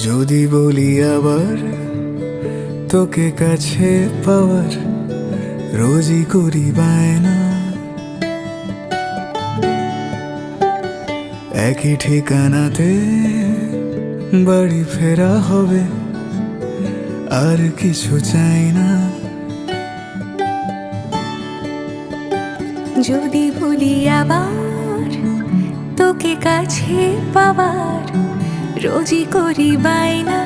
যদি বলি আবার তোকে কাছে পাওয়ার রোজই করি বায়না, একই ঠিকানাতে বাড়ি ফেরা হবে, আর কিছু চাই না। যদি বলি আবার তোকে কাছে পাওয়ার রোজই করি বায়না,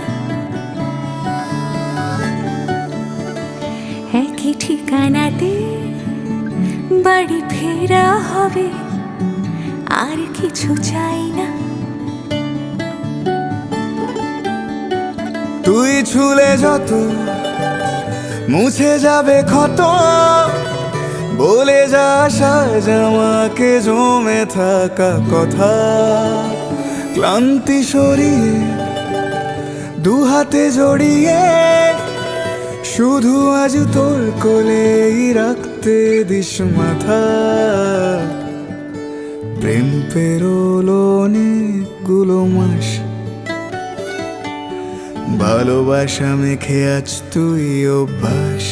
একই ঠিকানাতে বাড়ি ফেরা হবে, আর কিছু চাই না। তুই ছুলে যত মুছে যাবে ক্ষত, বলে যা সাজ আমাকে জমে থাকা কথা। ক্লান্তি সরিয়ে দু হাতে জড়িয়ে শুধু আজ তোর কোলেই রাখতে দিস মাথা। প্রেম পেরোলো অনেকগুলো মাস, ভালোবাসা মেখে আজ তুই অভ্যাস।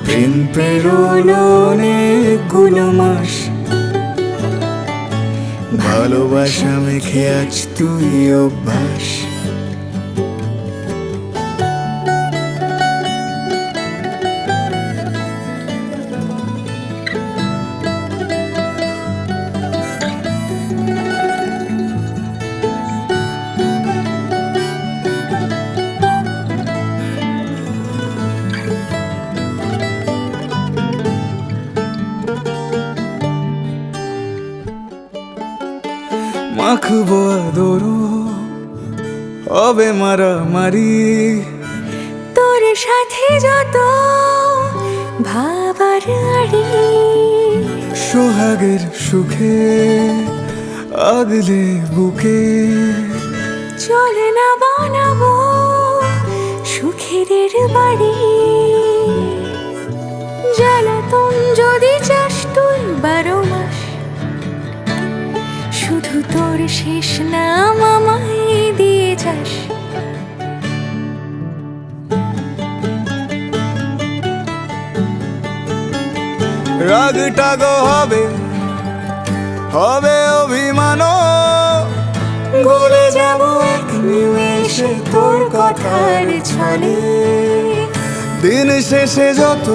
প্রেম পেরোলো অনেকগুলো মাস, ভালোবাসা মেখে আজ তুই অভ্যাস। মাখবো আদর হবে মারামারি, তোর সাথে যত ভাবার আড়ি, সোহাগের সুখে আগলে বুকে চলে না বানাবো সুখের বাড়ি। জ্বালাতন যদি চাস তুই 12 মাস, শুধু তোর শেষ নাম আমায় দিয়ে যাস। রাগটা গো হবে হবে অভিমান, ভুলে যাবো এক নিমেষে তোর কথার ছলে। দিন শেষে যত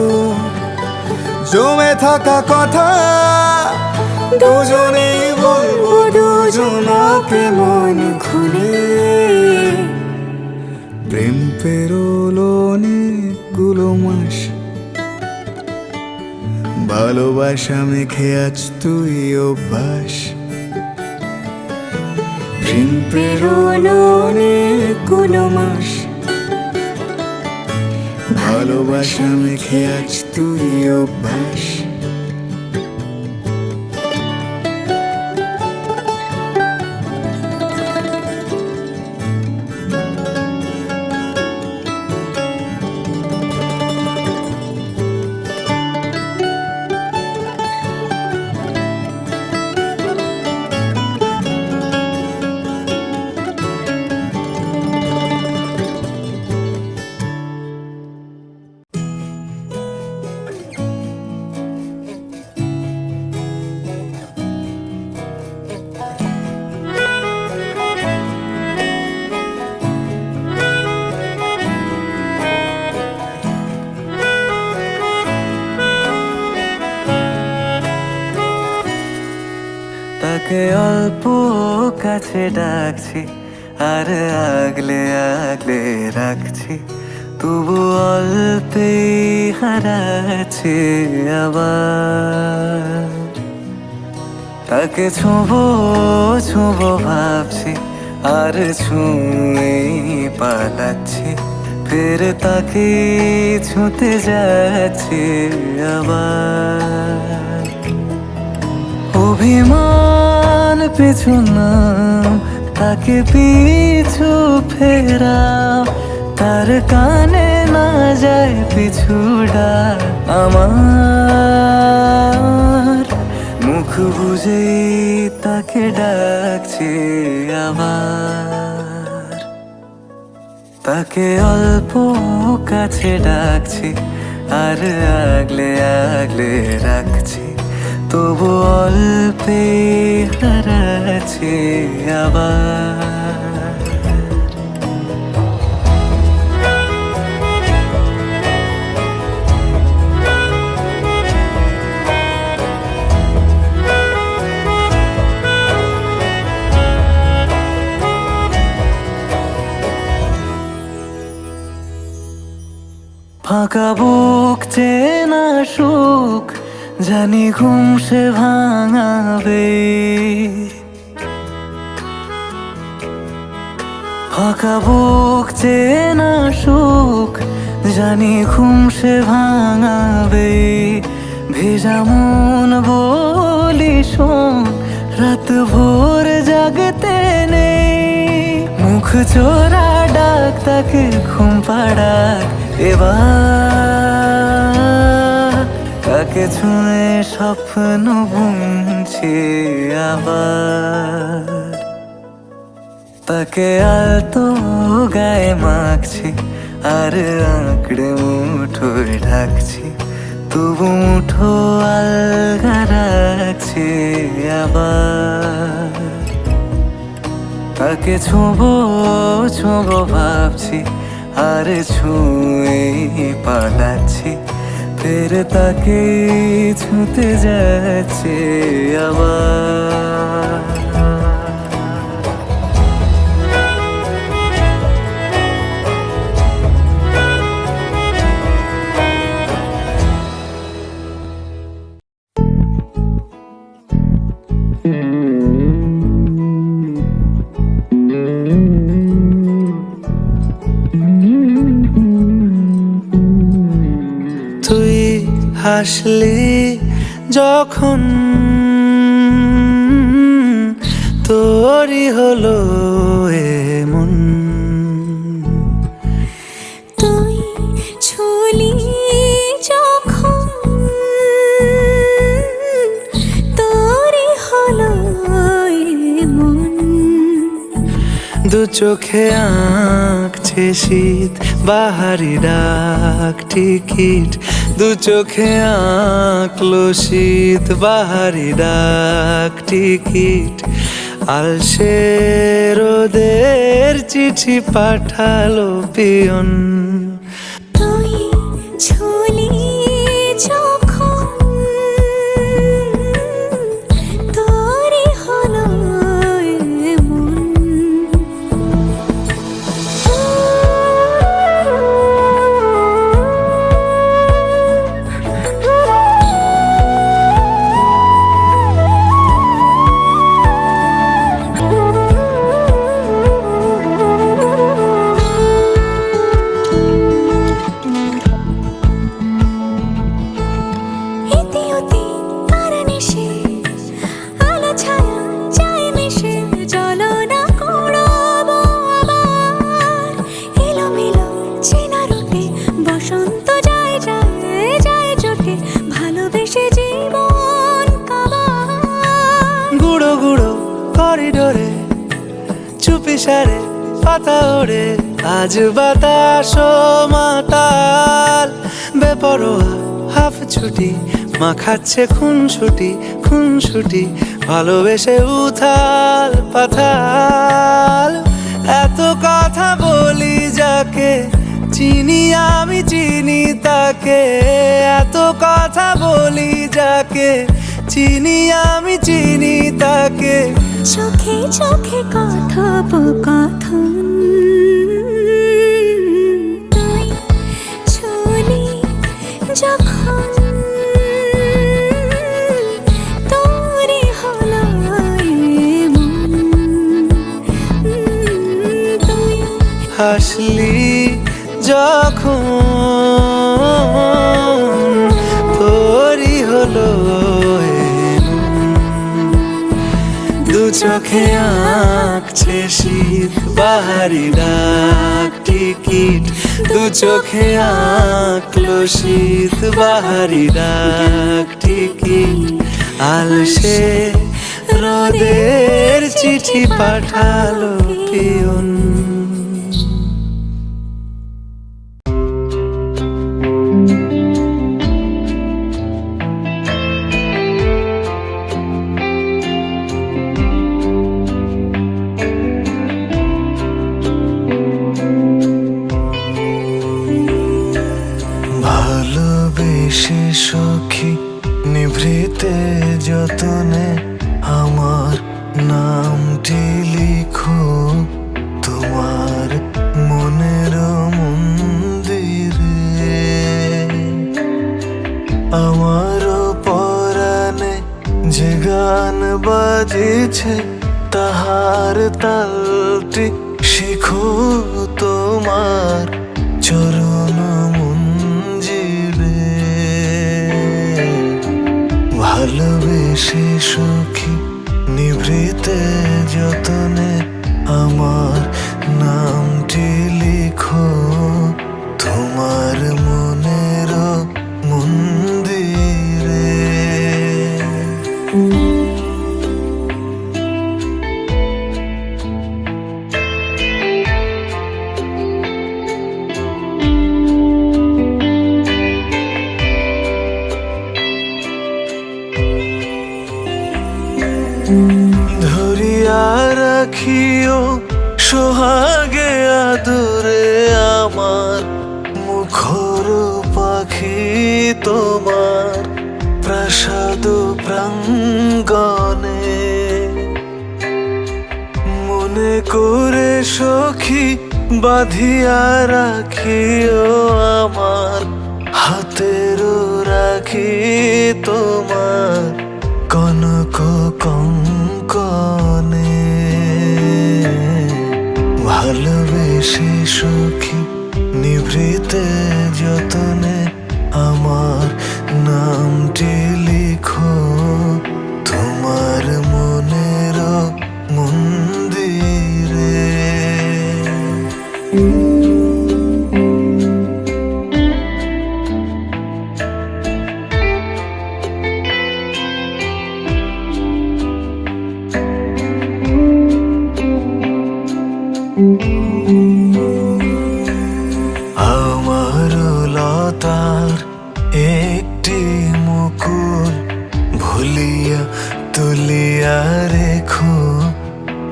জমে থাকা কথা দুজনেই বলবো দুজনকে মন খুলে। প্রেম পেরোলো অনেকগুলো মাস, ভালোবাসা মেখে আজ তুই অভ্যাস। প্রেম পেরোলো অনেকগুলো মাস, ভালোবাসা মেখে আজ তুই অভ্যাস। তাকে অল্প কাছে ডাকছি, আর আগলে আগলে রাখছি, তবু অল্পেই হারাচ্ছি আবার। তাকে ছোঁবো ছোঁবো ভাবছি, আর ছুঁয়ে পালাচ্ছি, ফের তাকে ছুঁতে যাচ্ছি আবার। অভিমান পিছু নাম, তাকে পিছু ফেরাও, তার কানে না যায় পিছু ডাক আমার। মুখ বুঝে তার তাকে ডাকছি আবার, তাকে অল্প কাছে ডাকছি আর আগলে আগলে রাখছি, তবু অল্পে হারাচ্ছি আবার। ফাঁকা বুক চেনা সুখ জানি ঘুম সে ভাঙাবে, ফাঁকা বুক চেনা সুখ জানি ঘুম সে ভাঙাবে। ভেজা মন বলি শোন, রাত ভোর জাগতে নেই, মুখ চোরা ডাক তাকে ঘুম পাড়াক এবার। তাকে ছুঁয়ে স্বপ্ন বুনছি আবার, তাকে আলতো গায়ে মাখছি আর আঁকড়ে মুঠোয় ঢাকছি, তবু মুঠো আলগা রাখছি আবার। তাকে ছোঁবো ছোঁবো ভাবছি আর ছুঁয়ে পালাচ্ছি, ফের তাকে ছুঁতে যাচ্ছে আবার। তুই হাসলি যখন তোরই হলো এমন, তুই ছুলি যখন তোরই হলো এমন। দু চোখে আঁকছে শীত বাহারি ডাক টিকিট, দু চোখে আঁকলো শীত বাহারি ডাক টিকিট। আলসে রোদের চিঠি পাঠালো পিয়ন, তুই ছুলি যখন তোরই হলো এমন। গুঁড়ো গুঁড়ো করিডোরে চুপি সারে পাতা ওড়ে, আজ বাতাস মাতাল বেপরোয়া হাফ ছুটি, মাখাচ্ছে খুনসুটি খুনসুটি, ভালোবেসে উথাল পাথাল। এত কথা বলি যাকে চিনি আমি চিনি তাকে, এত কথা বলি যাকে চিনি আমি চিনি তাকে। চোখে চোখে কথোপকথন, তুই ছুলি যখন তোরই হলো এমন। তুই হাসলি যখন তোরই হলো দু চোখে আঁকছে শীত বাহারি ডাক টিকিট, দু চোখে আঁকলো শীত বাহারি ডাক টিকিট। আলসে রোদে চিঠি পাঠালো পিয়ন। ভালোবেসে সখী নিভৃতে যতনে আমার নামটি লিখো তোমার মনের মন্দিরে। আমার পরাণে যে গান বাজিছে তাহার তালটি শিখো তোমার চরণ মঞ্জিরে। ভালোবেসে সখী নিভৃতে যতনে আমার নামটি লিখো তোমার মনের মন্দিরে। ধরিয়া রাখিও সোহাগে আদরে আমার মুখর পাখি তোমার প্রাসাদ প্রাঙ্গণে। মনে করে সখী বাঁধিয়া রাখিও আমার হাতের রাখি তোমার কনক কঙ্কনে। ভালোবেসে সখী নিভৃতে যতনে আমার নামটি লিখো তোমার মনের মন্দিরে। আমার লতার একটি মুকুল ভুলিয়া তুলিয়া রেখো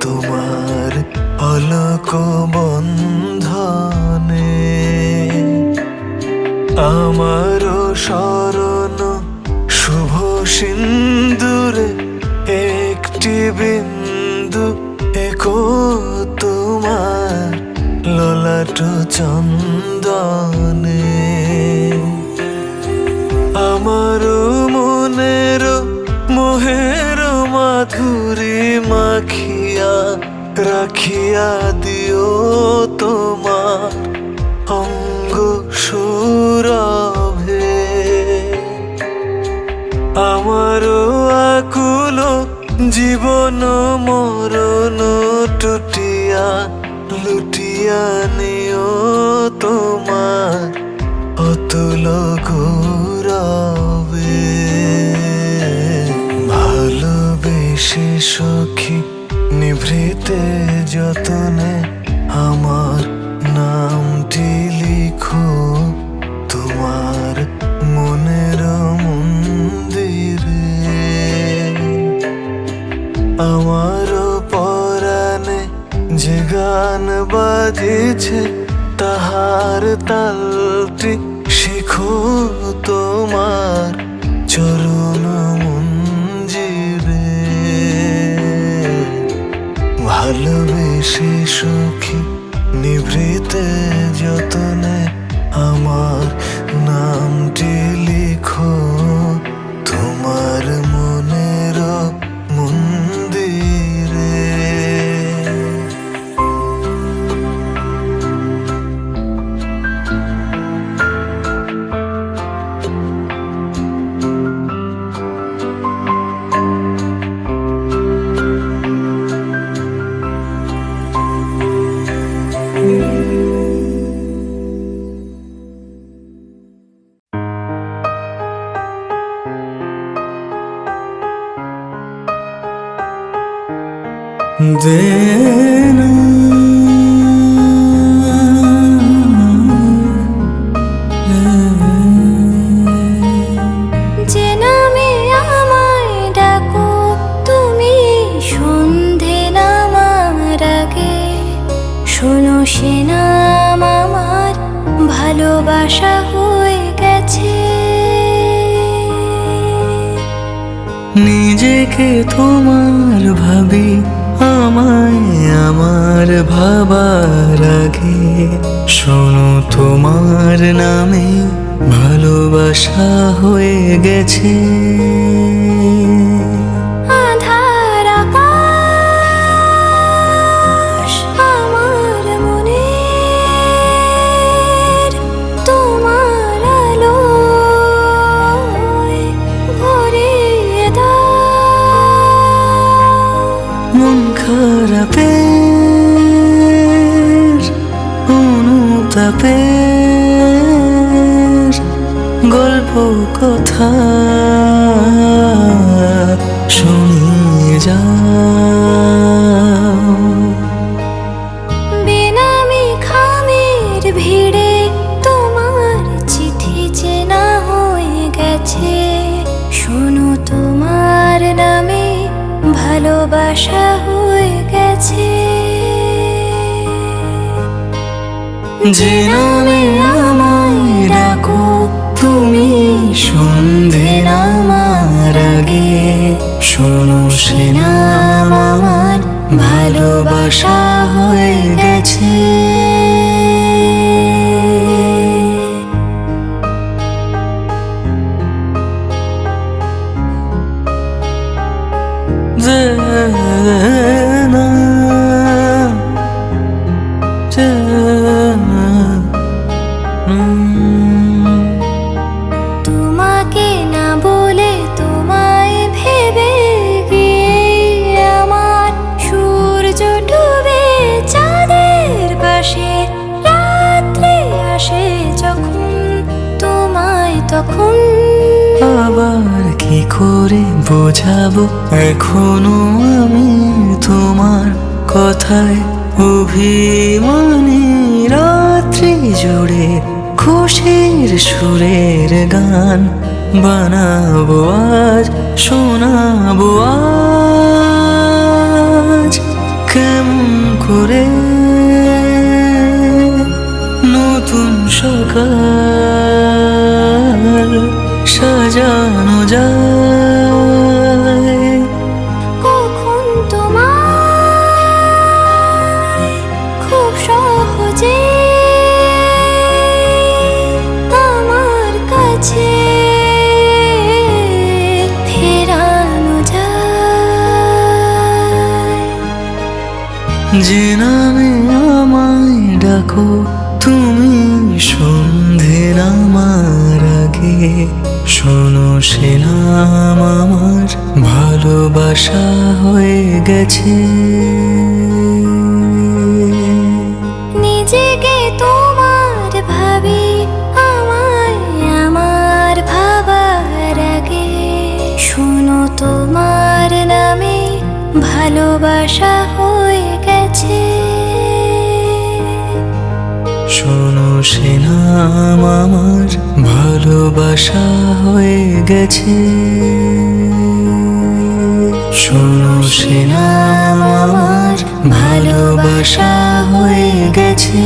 তোমার অলক বন্ধনে। আমার শরণ শুভ সিন্দুরে একটি বিন্দু একো তোমার ললাট চন্দনে। আমার মনের মোহের মাধুরী মাখিয়া রাখিয়া দিও তোমার অঙ্গ সুরভে। আমার আকুল জীবন মরণ টুটিয়া লুটিয়া নিও তোমার অতুল গৌরবে। ভালোবেসে সখী নিভৃতে যতনে আমার নামটি লিখো তোমার মনের মন্দিরে। আমার পরাণে যে গান বাজিছে তাহার তালটি শিখো তোমার চরণ মঞ্জিরে। ভালোবেসে সখী নিভৃতে যতনে আমার নামটি লিখো তোমার মনের মন্দিরে। দে না যে নামে আমায় ডাকো তুমি সন্ধে নামার আগে, শোনো সে নাম আমার ভালোবাসা হয়ে গেছে। নিজেকে তোমার ভাবি আমায় আমার ভাবার আগে, শোনো তোমার নামে ভালোবাসা হয়ে গেছে। আঁধার আকাশ আমার মনের, তোমার আলোয় ভরিয়ে দাও। মন খারাপের অনুতাপের গল্প কথা শুনিয়ে যাও। বেনামি খামের ভিড়ে তোমার চিঠি চেনা হয়ে গেছে, শোনো তোমার নামে ভালোবাসা হয়ে গেছে। যে নামে আমায় ডাকো তুমি সন্ধে নামার আগে, শোনো সে নাম আমার ভালোবাসা হয়ে গেছে। যে না যে না তোমাকে না বলে তোমায় ভেবে গিয়ে আমার সূর্য ডুবে চাঁদের পাশে, রাত্রি আসে যখন তোমায় তখন আবার কি করে বোঝাবো এখনো আমি তোমার কথায় অভিমানী। রাত্রি জুড়ে খুশির সুরের গান বানাবো আজ, শোনাবো আজ। কেমন করে নতুন সকাল সাজানো যায়। কখন তোমায় খুব সহজে আমার কাছে ফেরানো যায়। যে নামে আমায় ডাকো তুমি সন্ধে নামার আগে, শোনো সে নাম আমার ভালোবাসা হয়ে গেছে। নিজেকে তোমার ভাবি আমায় আমার ভাবার আগে, শোনো তোমার নামে ভালোবাসা হয়ে গেছে। শোনো সে নাম আমার ভালোবাসা হয়ে গেছে। শোনো সে নাম আমার ভালোবাসা হয়ে গেছে।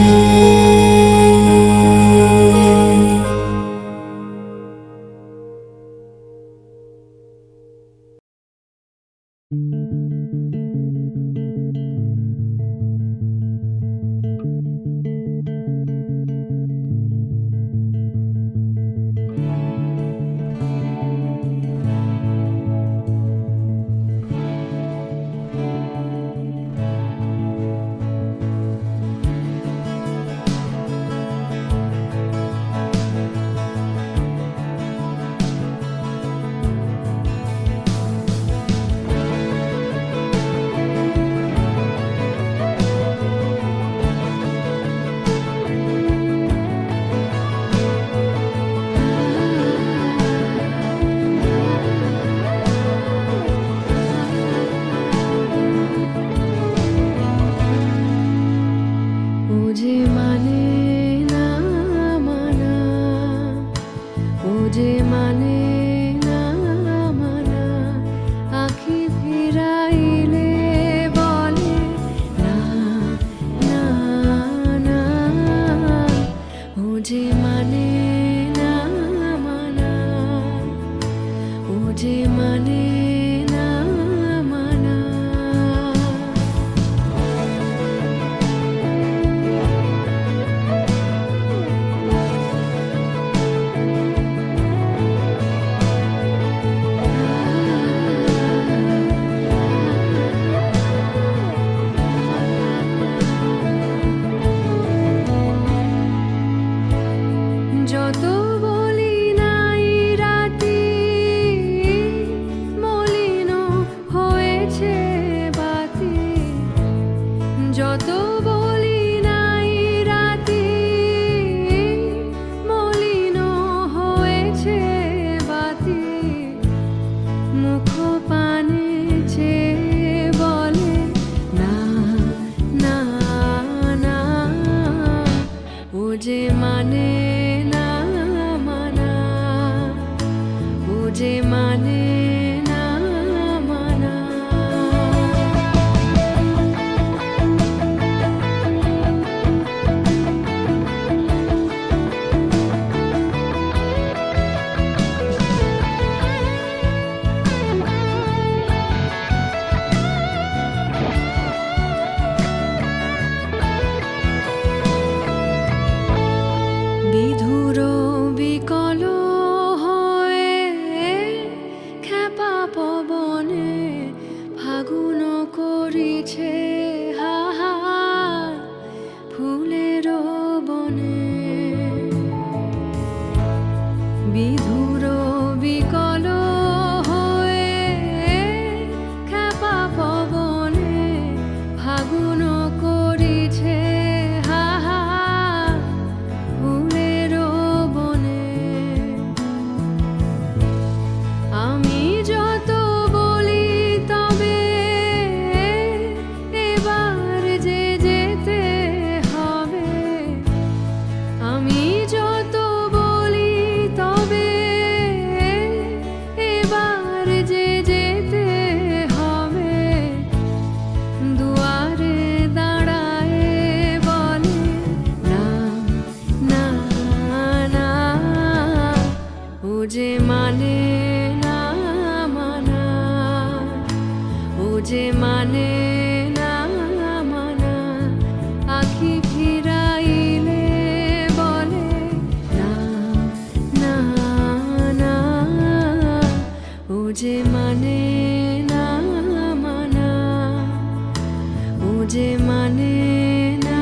যত বলি নাই রাতে মলিন হয়েছে বাতি, মুখ পানে চেয়ে বলে না না না, ও যে মানে না মানা, ও যে মানে না মানা। বিধুর বিকল হয়ে খ্যাপা পবনে ফাগুন করিছে হাহা ফুলের বনে। বিধুর বিকল হয়ে খ্যাপা পবনে ফাগুন করিছে হাহা ফুলের বনে। আমি যত বলি তবে এবার যে যেতে হবে, আমি যত বলি তবে এবার যে যেতে হবে। দুয়ারে দাঁড়ায় বলে না না না, ও যে মানে না মানা, ও যে মানে না মানা। আখি ফিরাইলে বলে না না না, ও যে মানে না মানা, ও যে মানে না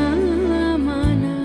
মানা।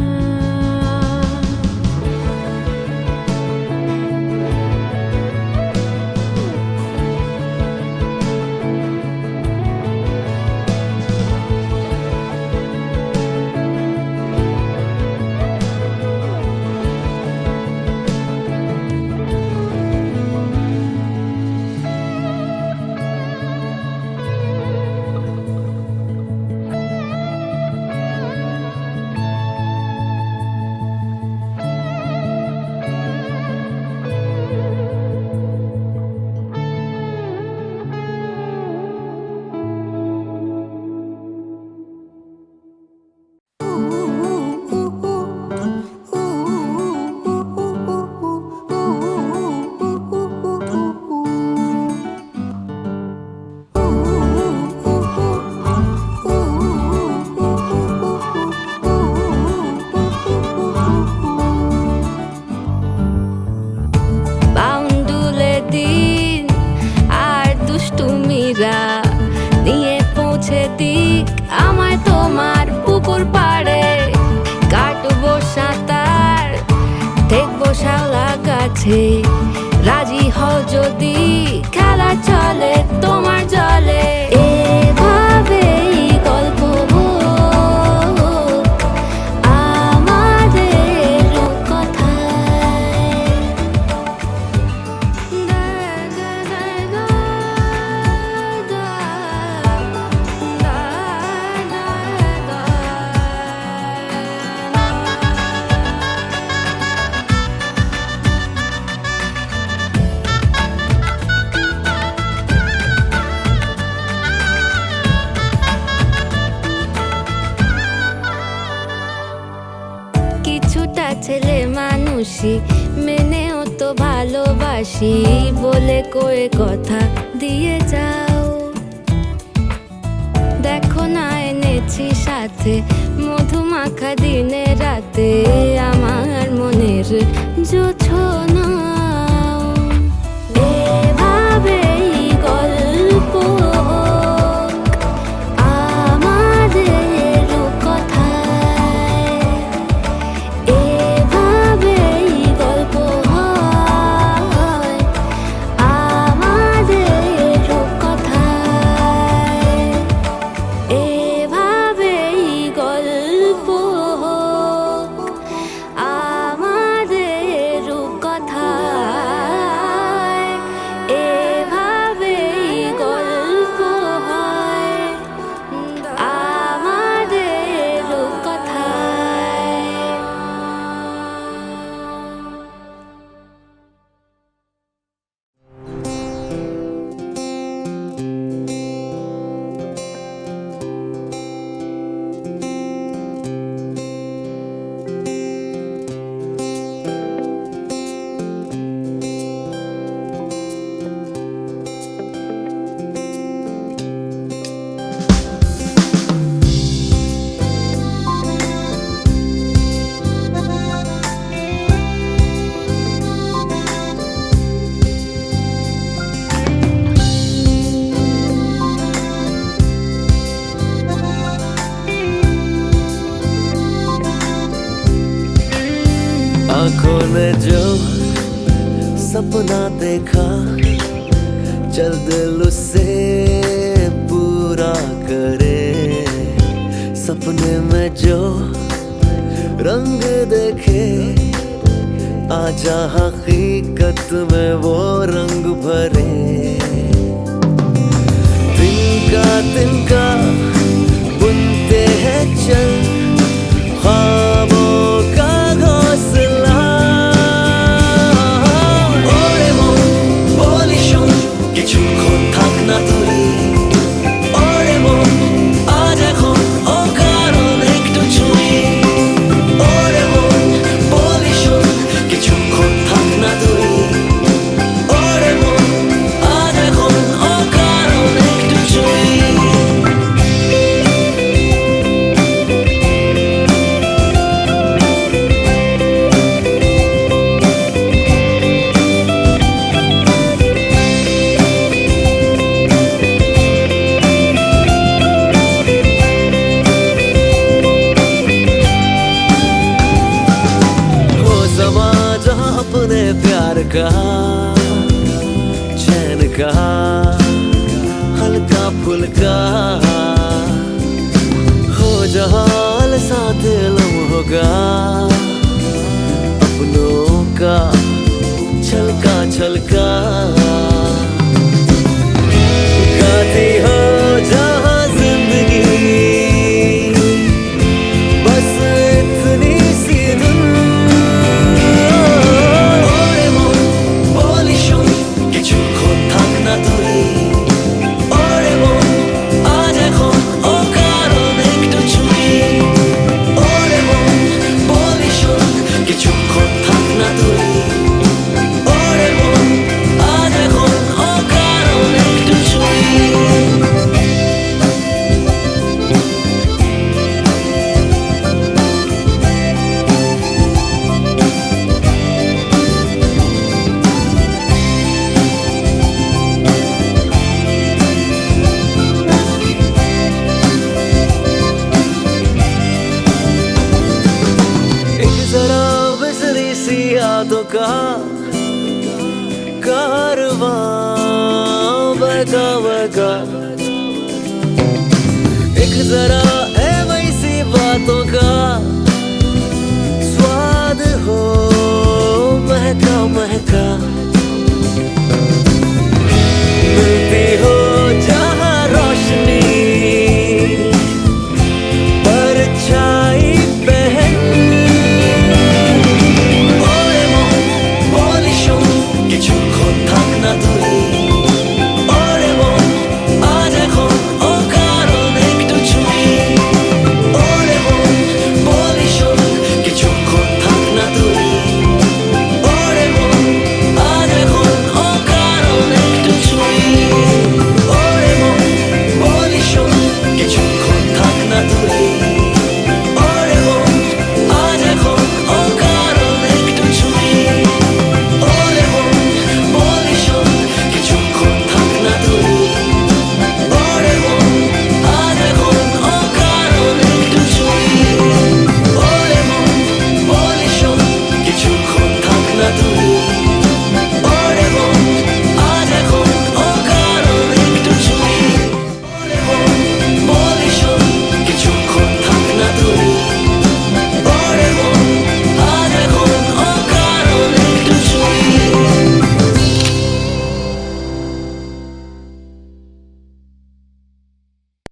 বাউন্ডুলে দিন আর দুষ্টুমিরা নিয়ে পৌঁছে দিক আমায় তোমার পুকুর পাড়ে। কাটবো সাঁতার দেখবো শাওলা গাছে, রাজি হও যদি খেলা চলে তোমার জলে। এভাবেই গল্প হোক আমাদের কথায়। কিছুটা ছেলে মানুষই মেনেও তো ভালোবাসি, বলে কয়ে কথা দিয়ে যাও। দেখো না এনেছি সাথে মধুমাখা দিনে রাতে আমার মনের জোছনা। এভাবেই গল্প আমাদের কথায়, এভাবেই গল্প হয় আমাদের কথায়, এভাবেই में जो सपना देखा, चल दिल उसे पूरा करे। सपने में जो रंग देखे, आजा हकीकत में वो रंग भरे। तिनका बुनते हैं चल ख्वाबों का घोंसला। ওরে মন বলি শোন, কিছুক্ষণ থাক না তুই। ওরে মন আজ এখন অকারণ একটু ছুঁই। ওরে মন বলি শোন, কিছুক্ষণ থাক না তুই। ওরে মন আজ এখন অকারণ একটু ছুঁই। अपने प्यार का चैन का हल्का फुल्का हो जहाल साथ लम्हों का, अपनों का छलका छलका। गाती हो जहाँ जिंदगी, बस इतनी सी धुन। यादों का कारवां बहका बहका, एक जरा है वैसी बातों का स्वाद हो महका महका। मिलती हो